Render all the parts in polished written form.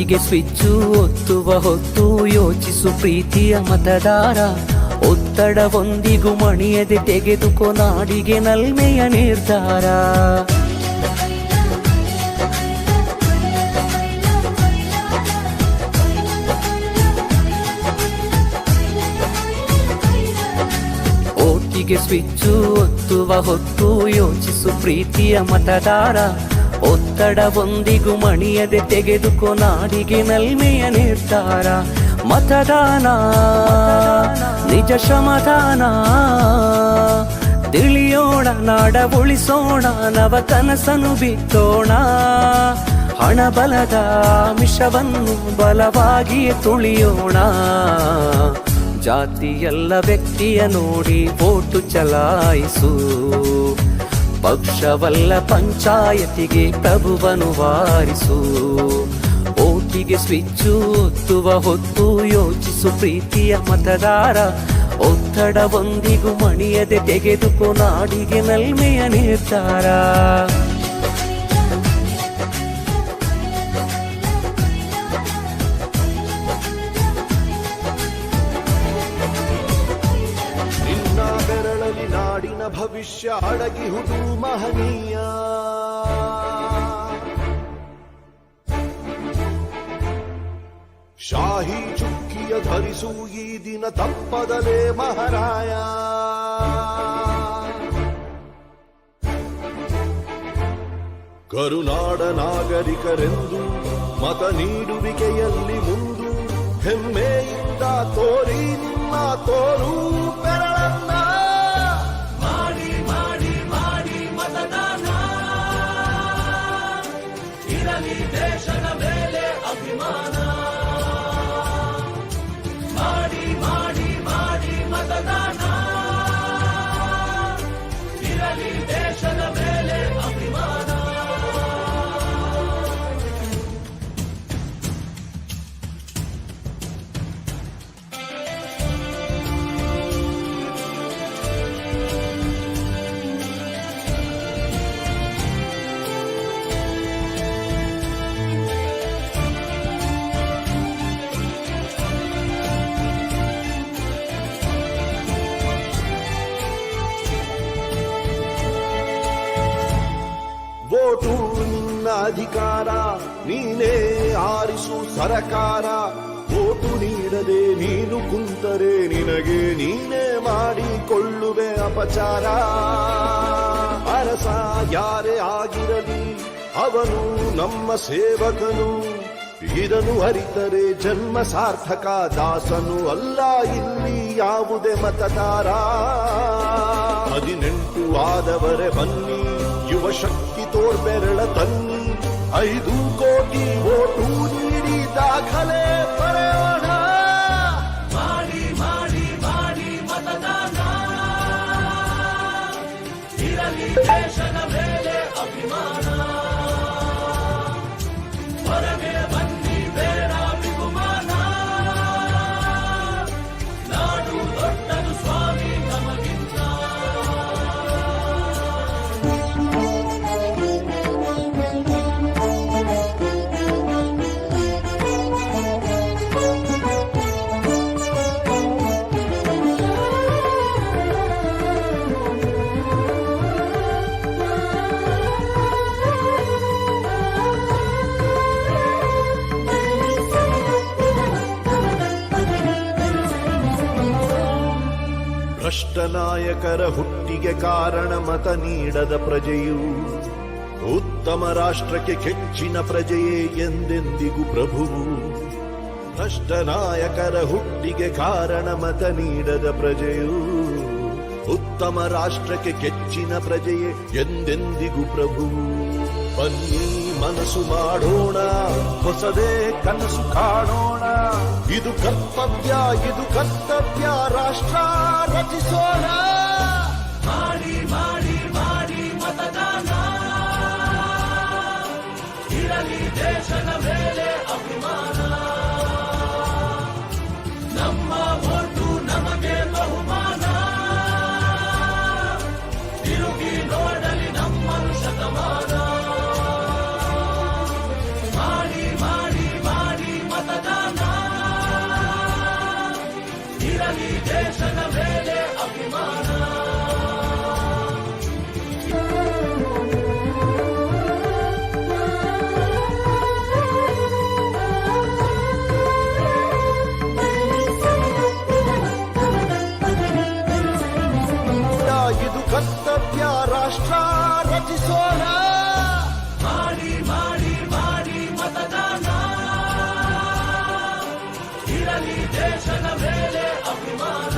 ಓಟಿಗೆ switch ಒತ್ತುವ ಹೊತ್ತು ಯೋಚಿಸು ಪ್ರೀತಿಯ ಮತದಾರ. ಒತ್ತಡವೊಂದಿಗೂ ಮಣಿಯದೆ ತೆಗೆದುಕೋ ನಾಡಿಗೆ ನಲ್ಮೆಯ ನಿರ್ಧಾರ. ಓಟಿಗೆ ಸ್ವಿಚ್ಚು ಒತ್ತುವ ಹೊತ್ತು ಯೋಚಿಸು ಪ್ರೀತಿಯ ಮತದಾರ. ಒತ್ತಡವೊಂದಿಗೂ ಮಣಿಯದೆ ತೆಗೆದುಕೋ ನಾಡಿಗೆ ನಲ್ಮೆಯ ನಿರ್ಧಾರ. ಮತದಾನ ನಿಜ ಶ್ರಮದಾನ, ತಿಳಿಯೋಣ ನಾಡ ಉಳಿಸೋಣ, ನವ ಕನಸನು ಬಿತ್ತೋಣ. ಹಣಬಲದ ಮಿಷವನ್ನು ಬಲವಾಗಿ ತುಳಿಯೋಣ. ಜಾತಿಯಲ್ಲ ವ್ಯಕ್ತಿಯ ನೋಡಿ ವೋಟು ಚಲಾಯಿಸು. ಪಕ್ಷವಲ್ಲ ಪಂಚಾಯತಿಗೆ ಪ್ರಭುವನು ವಾರಿಸು. ಓಟಿಗೆ ಸ್ವಿಚ್ಚು ಒತ್ತುವ ಹೊತ್ತು ಯೋಚಿಸು ಪ್ರೀತಿಯ ಮತದಾರ. ಒತ್ತಡವೊಂದಿಗೂ ಮಣಿಯದೆ ತೆಗೆದುಕೋ ನಾಡಿಗೆ ನಲ್ಮೆಯ ನಿರ್ಧಾರ. ನಾಡಿನ ಭವಿಷ್ಯ ಅಡಗಿಹುದು ಮಹನೀಯ. ಶಾಹಿ ಚುಕ್ಕಿಯ ಧರಿಸು ಈ ದಿನ ತಪ್ಪದಲೇ ಮಹಾರಾಯ. ಕರುನಾಡ ನಾಗರಿಕರೆಂದು ಮತ ನೀಡುವಿಕೆಯಲ್ಲಿ ಮುಂದು ಹೆಮ್ಮೆಯಿಂದ ತೋರಿ ನಿಮ್ಮ ತೋರು ಬೆರಳನ್ನ. ದೇಶದ ಮೇಲೆ ಅಭಿಮಾನ ಮಾಡಿ ಮಾಡಿ ಮಾಡಿ ಮತದಾನ. ಇರಲಿ ದೇಶದ ಮೇಲೆ ಅಭಿಮಾನ. ವೋಟು ನಿನ್ನ ಅಧಿಕಾರ, ನೀನೇ ಆರಿಸು ಸರಕಾರ. ವೋಟು ನೀಡದೆ ನೀನು ಕುಂತರೆ ನಿನಗೆ ನೀನೇ ಮಾಡಿಕೊಳ್ಳುವೆ ಅಪಚಾರ. ಅರಸ ಯಾರೇ ಆಗಿರಲಿ ಅವನು ನಮ್ಮ ಸೇವಕನು. ಇದನ್ನು ಅರಿತರೆ ಜನ್ಮ ಸಾರ್ಥಕ, ದಾಸನು ಅಲ್ಲ ಇಲ್ಲಿ ಯಾವುದೇ ಮತದಾರ. 18 ಆದವರೇ ಬನ್ನಿ, ಯುವ ಶಕ್ತಿ ತೋರ್ಬೆರಳ ತನ್ನಿ. 5 ಕೋಟಿ ವೋಟು ನೀಡಿ ದಾಖಲೆ ಬರೆಯೋಣ. ಮಾಡಿ ಮಾಡಿ ಮಾಡಿ ಮತದಾನ. ಇರಲಿ ದೇಶದ ಮೇಲೆ ಅಭಿಮಾನ. ಹೊರಗೆ ಬನ್ನಿ ಬೇಡ ಬಿಗುಮಾನ. ನಾಡು ದೊಡ್ಡದು ಸ್ವಾಮಿ ನಮಗಿಂತ. ಭ್ರಷ್ಟ ನಾಯಕರ ಹುಟ್ಟಿಗೆ ಕಾರಣ ಮತ ನೀಡದ ಪ್ರಜೆಯು. ಉತ್ತಮ ರಾಷ್ಟ್ರಕ್ಕೆ ಕೆಚ್ಚಿನ ಪ್ರಜೆಯೇ ಎಂದೆಂದಿಗೂ ಪ್ರಭುವು. ಭ್ರಷ್ಟ ನಾಯಕರ ಹುಟ್ಟಿಗೆ ಕಾರಣ ಮತ ನೀಡದ ಪ್ರಜೆಯು. ಉತ್ತಮ ರಾಷ್ಟ್ರಕ್ಕೆ ಕೆಚ್ಚಿನ ಪ್ರಜೆಯೇ ಎಂದೆಂದಿಗೂ ಪ್ರಭುವು. ಬನ್ನಿ ಮನಸ್ಸು ಮಾಡೋಣ, ಹೊಸದೇ ಕನಸು ಕಾಣೋಣ. ಇದು ಕರ್ತವ್ಯ, ಇದು ಕರ್ತವ್ಯ, ರಾಷ್ಟ್ರ ರಚಿಸೋಣ. ಮಾಡಿ ಮಾಡಿ ಮಾಡಿ ಮತದಾನ. ಇರಲಿ ದೇಶದ ಮೇಲೆ ಅಭಿಮಾನ. ನಮ್ಮ ವೋಟು ನಮಗೆ ಬಹುಮಾನ. ತಿರುಗಿ ನೋಡಲಿ ನಮ್ಮನು ಶತಮಾನ. ಮಾಡಿ ಮಾಡಿ ಮಾಡಿ ಇರಲಿ ದೇಶದ ಮೇಲೆ ಅಭಿಮಾನ. ಇದು ಕರ್ತವ್ಯ, ರಾಷ್ಟ್ರ ರಚಿಸೋಣ. ಮಾಡಿ ಮಾಡಿ ಮಾಡಿ ಮತದಾನ, ಇರಲಿ ದೇಶದ ಮೇಲೆ ಅಭಿಮಾನ.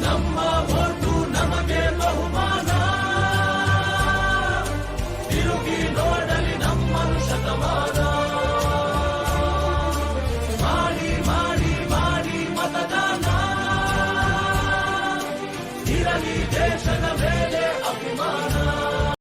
ನಮ್ಮ ಓಟು ನಮಗೆ ಬಹುಮಾನ, ತಿರುಗಿ ನೋಡಲಿ ನಮ್ಮನು ಶತಮಾನ. ಮಾಡಿ ಮಾಡಿ ಮಾಡಿ ಮತದಾನ, ಇರಲಿ ದೇಶದ